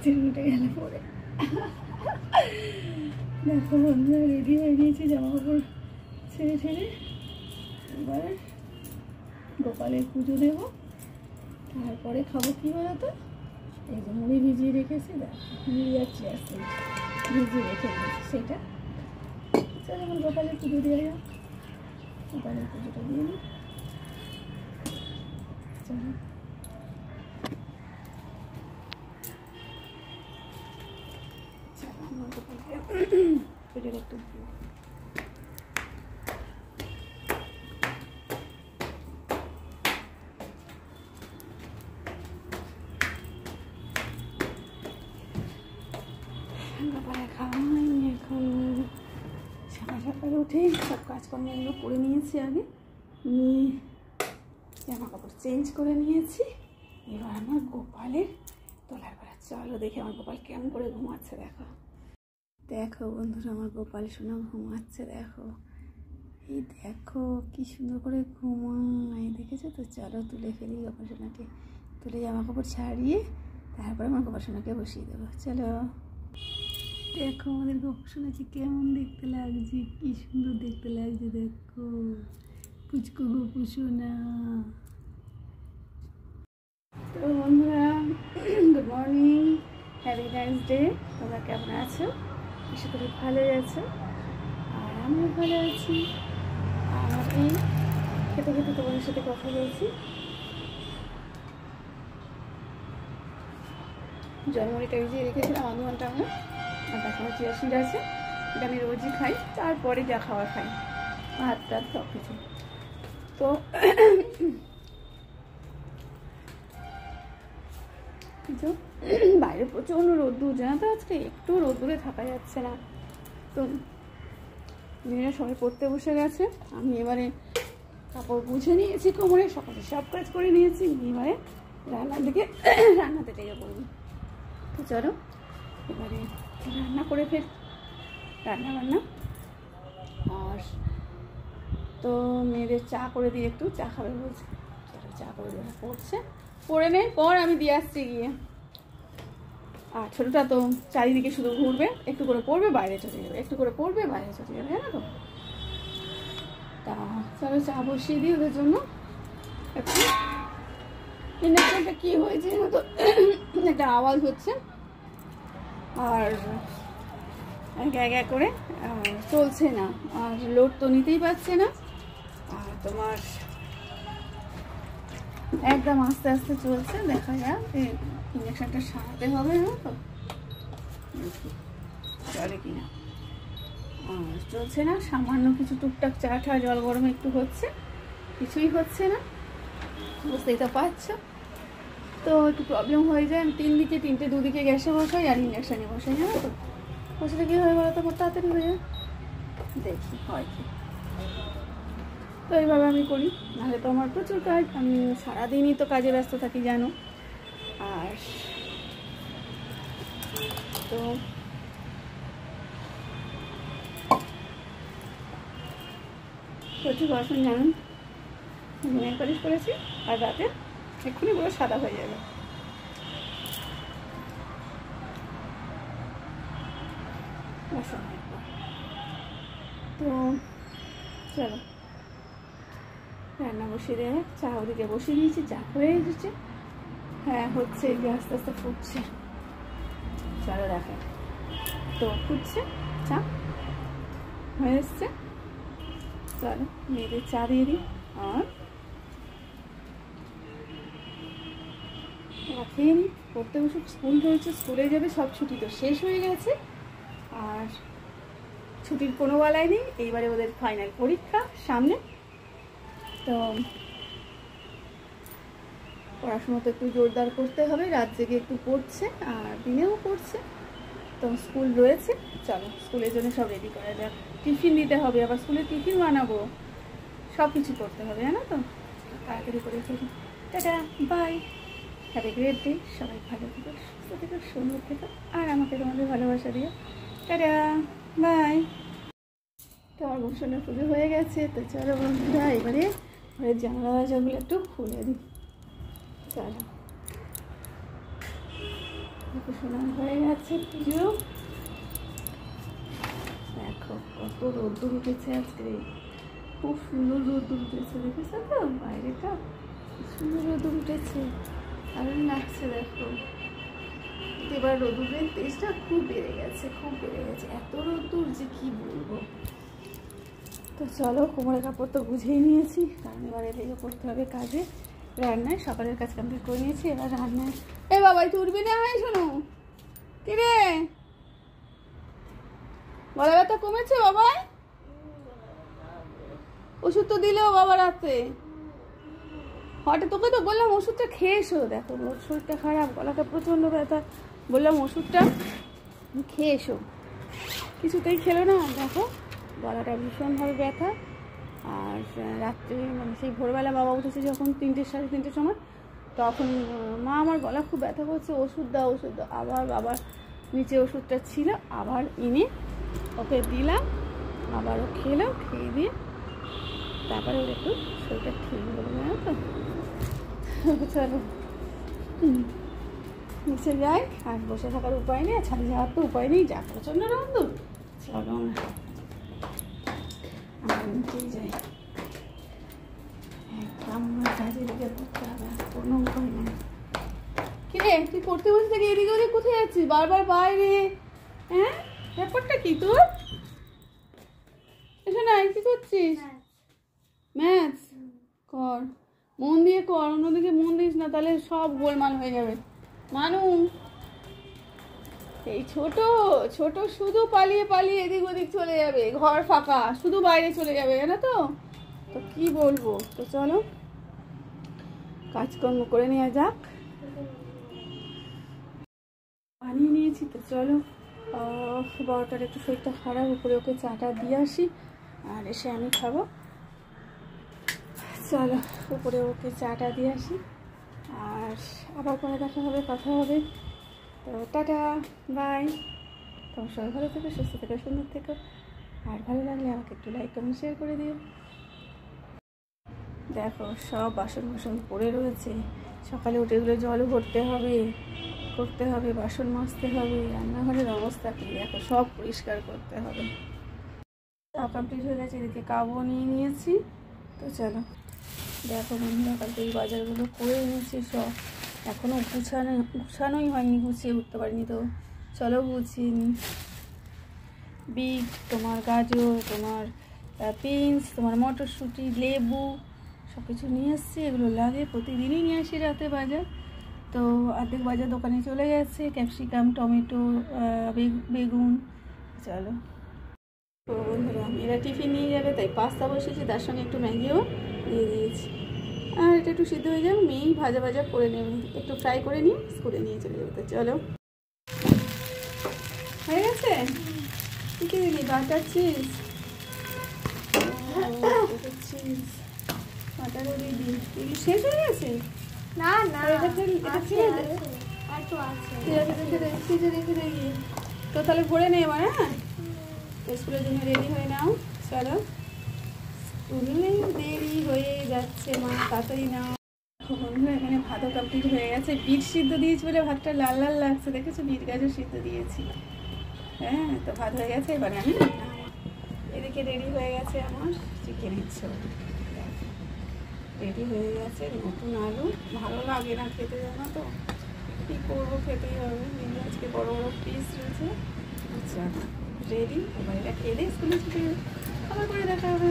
স্ত্রী উঠে গেলে পরে। দেখো বন্ধুরা রেডি হয়ে গিয়েছি, জামা কাপড় ছেড়ে ছেড়ে এবার গোপালের পুজো দেব। তারপরে খাবো কি বলতো, এই যে মুড়ি ভিজিয়ে রেখেছি, দেখো মুড়ি আর চিয়া সিড ভিজিয়ে রেখে দিয়েছি, সেটা চলো এখন গোপালের পুজো দেওয়া যাক। গোপালের পুজোটা দিয়ে নিই, চলো। পুজোটা একটু গোপালে খাওয়া হয়নি এখন। সকাল সকাল উঠে সব কাজকর্মগুলো করে নিয়েছি, আগে নিয়ে জামা কাপড় চেঞ্জ করে নিয়েছি। এবার আমার গোপালের তোলার বেলা, চলো দেখে আমার গোপাল কেমন করে ঘুমাচ্ছে। দেখো দেখো বন্ধুরা, আমার গোপাল সোনা ঘুমাচ্ছে, দেখো এই দেখো কি সুন্দর করে ঘুমায়, দেখেছো তো। চলো তুলে ফেলি গোপাল সোনাকে, তুলে জামা কাপড় ছাড়িয়ে তারপরে আমার গোপাল সোনাকে বসিয়ে দেবো। চলো দেখো আমাদের গোপাল সোনাকে কেমন দেখতে লাগছে, কি সুন্দর দেখতে লাগছে, দেখো পুচকু গোপু সোনা। তো বন্ধুরা good morning, happy nice day. তোমরা কেমন আছো? আশা করি ভালোই আছো, আর আমিও ভালো আছি। আর এই খেতে খেতে তোমাদের সাথে কথা বলছি। জন্মদিনটা ভিজিয়ে রেখেছিলাম আধ ঘন্টা আমরা, আর তার সময় চিয়া সিড আছে, এটা আমি রোজই খাই, তারপরে যা খাওয়ার খাই, ভাত টাত সব কিছু। তো বাইরে প্রচণ্ড রোদ্দুর, জানো তো আজকে একটু রোদ্দুরে থাকা যাচ্ছে না। তো মেয়েরা সবাই পড়তে বসে গেছে, আমি এবারে কাপড় বুঝে নিয়েছি কোমরে, সকালে সব কাজ করে নিয়েছি, এবারে রান্নার দিকে রান্নাতে লেগে পড়বো। তো চলো এবারে রান্না করে ফের রান্না বান্না। আর তো মেয়েদের চা করে দিই, একটু চা খাবে বলছে, চলো চা করে দেওয়া পড়ছে, পড়ে নেই পর আমি দিয়ে আসছি গিয়ে। আর ছোটোটা তো চারিদিকে শুধু ঘুরবে, একটু করে পড়বে বাইরে চলে যাবে, একটু করে পড়বে বাইরে চলে যাবে, জানো তো। তা চলো চা বসিয়ে দিই ওদের জন্য। একটু ইন্ডাকশনটা কী হয়েছে জানো তো, একটা আওয়াজ হচ্ছে, আর এক এক করে চলছে না, আর লোড তো নিতেই পারছে না, আর তোমার একদম আস্তে আস্তে চলছে। দেখা যাক ইন্ডাকশনটা সারাতে হবে, জানো তো চলে কিনা। আর চলছে না, সামান্য কিছু টুকটাক চা ঠা জল গরম একটু হচ্ছে, কিছুই হচ্ছে না, বুঝতেই তো পারছো। তো একটু প্রবলেম হয়ে যায়, আমি তিনটে দুদিকে গ্যাসে বসাই আর ইন্ডাকশানে বসাই, জানো তো। বসালে কী হয়ে বলো তো, আমার তাড়াতাড়ি হয়ে যায়, দেখি হয় কি। তো এইভাবে আমি করি, নাহলে তো আমার প্রচুর কাজ, আমি সারাদিনই তো কাজে ব্যস্ত থাকি জানো। আর তো প্রচুর বাসন জানেন, নেল পালিশ করেছি, আর রাতে এক্ষুনি পুরো সাদা হয়ে যাবে। তো চলো রান্না বসিয়ে দেয়, চা ওদিকে বসিয়ে দিয়েছি, চা হয়ে এসেছে, হ্যাঁ হচ্ছে, যে আস্তে আস্তে ফুটছে, চলো দেখো। তো ফুটছে, চা হয়ে এসছে, চলো মেয়েদের চা দিয়ে দিই। আর খেয়ে নিই, পড়তে বসে, স্কুল রয়েছে, স্কুলে যাবে, সব ছুটি তো শেষ হয়ে গেছে, আর ছুটির কোনো বেলায় নেই, এইবারে ওদের ফাইনাল পরীক্ষা সামনে। তো পড়াশোনা তো একটু জোরদার করতে হবে, রাত জেগে একটু পড়ছে আর দিনেও পড়ছে। তো স্কুল রয়েছে, চলো স্কুলের জন্য সব রেডি করা যাক, টিফিন দিতে হবে, আবার স্কুলে টিফিন বানাবো, সব কিছু করতে হবে, জানো তো। তাড়াতাড়ি করে ফেলি, tata bye, have a great day, সবাই ভালো থেকো, সুস্থ থেকো, সুন্দর থেকো, আর আমাকে তোমাদের ভালোবাসা দিও, টাটা বাই। তো আমার গোপসনের পুজো হয়ে গেছে, তো চলো বন্ধুরা এবারে ঘরের জানলা দরজাগুলো একটু খুলে দিই। চলো শোনার হয়ে গেছে পুজো। দেখো কত রোদ্দুর উঠেছে আজকে, খুব সুন্দর রোদ্দুর উঠেছে, দেখেছো তো বাইরেটা খুব সুন্দর রোদ্দুর উঠেছে, দারুণ লাগছে। দেখো এবার রোদ্দুরের তেজটা খুব বেড়ে গেছে, খুব বেড়ে গেছে, এত রোদ্দুর যে কি বলবো। তো চলো কোমরের কাপড় তো গুছিয়ে নিয়েছি, কারণ এবারে লেগে পড়তে হবে কাজে, রান্নায়। সকালের কাজ কমপ্লিট করে নিয়েছি, এবার রান্নায়। এ বাবাই তুই উঠবি না? হয় শোনো কিরে, গলা ব্যথা কমেছে বাবাই? ওষুধ তো দিলেও বাবা রাতে, হঠাৎ তোকে তো বললাম ওষুধটা খেয়ে এসো। দেখো ওর শরীরটা খারাপ, গলাটা প্রচণ্ড ব্যথা, বললাম ওষুধটা খেয়ে এসো, কিছুতেই খেলো না। দেখো গলাটা ভীষণভাবে ব্যথা। আর রাত্রে মানে সেই ভোরবেলা বাবা উঠেছে যখন 3টে সাড়ে 3টের সময়, তখন মা আমার গলা খুব ব্যথা করছে, ওষুধ দাও ওষুধ দাও। আবার বাবার নিচে ওষুধটা ছিল, আবার এনে ওকে দিলাম, আবার ও খেলো, খেয়ে দিয়ে তারপরে ওর একটু শরীরটা ঠিক হলো, জানো তো। চলো নিচে যাই, আর বসে থাকার উপায় নেই, ছাদে যাওয়ার তো উপায় নেই, যা প্রচণ্ড রোদ্দুর। চলো না আমরা নিচেই যাই, আমরা কাজে লেগে করতে হবে, কোনো উপায় নেই। কিরে তুই পড়তে বসে থাকি, এদিকে ওদিকে কোথায় যাচ্ছিস বারবার বাইরে? হ্যাঁ ব্যাপারটা কি তোর? এসে নাই, কি করছিস? ম্যাথস কর, মন দিয়ে কর, অন্যদিকে মন দিস না, তাহলে সব গোলমাল হয়ে যাবে। মানু এই ছোট ছোট শুধু পালিয়ে পালিয়ে এদিক ওদিক চলে যাবে, ঘর ফাঁকা, শুধু বাইরে চলে যাবে, জানো তো। তো কি বলবো, তো চলো কাজকর্ম করে নেওয়া যাক। বানিয়ে নিয়েছি, তো চলো। বড়টার একটু শরীরটা খারাপ, উপরে ওকে চাটা দিয়ে আসি, আর এসে আমি খাবো। চলো উপরে ওকে চাটা দিয়ে আসি, আর আবার পরে দেখা হবে, কথা হবে। তো টাটা, বাই। তোমার সবাই ভালো থেকো, সুস্থ থেকো, সুন্দর থেকো, আর ভালো লাগলে আমাকে একটু লাইক কমেন্ট শেয়ার করে দিও। দেখো সব বাসন বাসন পড়ে রয়েছে, সকালে উঠে এগুলো জলও করতে হবে, বাসন মাজতে হবে, রান্নাঘরের অবস্থা কি দেখো, সব পরিষ্কার করতে হবে। সব কমপ্লিট হয়ে গেছে, এদিকে কাবও নিয়ে নিয়েছি। তো চলো দেখো বন্ধুরা, কালকে এই বাজারগুলো করে নিয়েছি সব, এখনও গুছানোই হয়নি, গুছিয়ে উঠতে পারিনি। তো চলো গুছিয়ে নিই। বিট, তোমার গাজর, তোমার বিনস, তোমার মটরশুঁটি, লেবু, সব কিছু নিয়ে এসছি। এগুলো লাগে, প্রতিদিনই নিয়ে আসি রাতে বাজার। তো অর্ধেক বাজার দোকানে চলে গেছে, ক্যাপসিকাম, টমেটো, বেগুন। চলো তো বন্ধুরা, এরা টিফিন নিয়ে যাবে, তাই পাস্তা বসেছি, তার সঙ্গে একটু ম্যাগিও দিয়ে দিয়েছি। আর এটা একটু সিদ্ধ হয়ে যাবে, মেয়েই ভাজা ভাজা করে নেবে, একটু ফ্রাই করে নিয়ে স্কুলে নিয়ে চলে যাবে। তো চলো হয়ে গেছে। কী কী দিলি? বাটার চিজ, বাটারও দিদি, দিদি শেষ হয়ে গেছে? না না, এটা ফ্রিজে রেখে দেখি তো, তাহলে ভরে নে এবার। হ্যাঁ স্কুলের জন্য রেডি হয়ে নাও, চলো স্কুলে দেরি হয়ে যাচ্ছে, মা তাড়াতাড়ি নাও। বন্ধুরা এখানে ভাতও কমপ্লিট হয়ে গেছে, বিট সিদ্ধ দিয়েছি বলে ভাতটা লাল লাল লাগছে, দেখেছো, বিট গাজর সিদ্ধ দিয়েছি। হ্যাঁ তো ভাত হয়ে গেছে, এবারে আমি এদিকে রেডি হয়ে গেছে আমার চিকেনের ঝোল, রেডি হয়ে গেছে। নতুন আলু ভালো লাগে না খেতে, জানো তো, কী করবো, খেতেই হবে। আজকে বড় বড় পিস রয়েছে। আচ্ছা রেডি, এবার এটা খেয়ে দিয়ে স্কুলে ছুটি, আবার করে দেখা হবে।